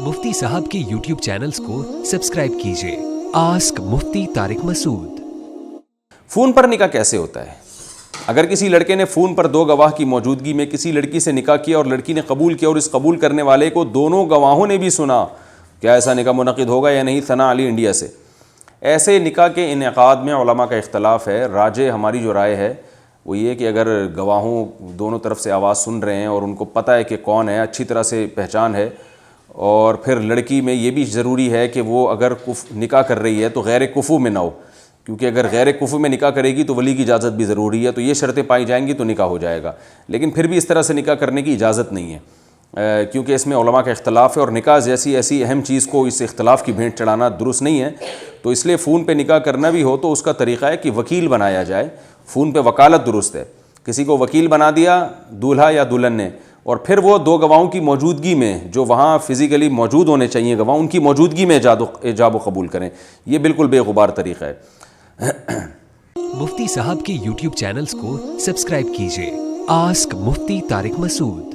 मुफ्ती साहब के YouTube channels को सब्सक्राइब कीजिए। आस्क मुफ्ती तारिक मसूद। फ़ोन पर निकाह कैसे होता है? अगर किसी लड़के ने फ़ोन पर दो गवाह की मौजूदगी में किसी लड़की से निकाह किया और लड़की ने कबूल किया और इस कबूल करने वाले को दोनों गवाहों ने भी सुना, क्या ऐसा निकाह मुनक़िद होगा या नहीं? सना अली इंडिया से। ऐसे निकाह के इनेक़ाद में उलमा का इख्तलाफ है। राजे हमारी जो राय है वो ये कि अगर गवाहों दोनों तरफ से आवाज़ सुन रहे हैं और उनको पता है कि कौन है, अच्छी तरह से पहचान है, और फिर लड़की में ये भी ज़रूरी है कि वो अगर निकाह कर रही है तो गैर कुफ़ू में ना हो, क्योंकि अगर गैर कुफ़ू में निकाह करेगी तो वली की इजाज़त भी ज़रूरी है। तो ये शर्तें पाई जाएंगी तो निकाह हो जाएगा। लेकिन फिर भी इस तरह से निकाह करने की इजाज़त नहीं है, क्योंकि इसमें उलमा का इख्तलाफ है और निकाह जैसी ऐसी अहम चीज़ को इस इख्तलाफ की भेंट चढ़ाना दुरुस्त नहीं है। तो इसलिए फ़ोन पे निकाह करना भी हो तो उसका तरीक़ा है कि वकील बनाया जाए। फ़ोन पे वकालत दुरुस्त है, किसी को वकील बना दिया दूल्हा या दुल्हन ने, और फिर वो दो गवाहों की मौजूदगी में, जो वहाँ फ़िज़िकली मौजूद होने चाहिए गवाह, उनकी मौजूदगी में इजाब व कबूल करें। ये बिल्कुल बेगुबार तरीक़ा है। मुफ्ती साहब के YouTube चैनल्स को सब्सक्राइब कीजिए। आस्क मुफ्ती तारिक मसूद।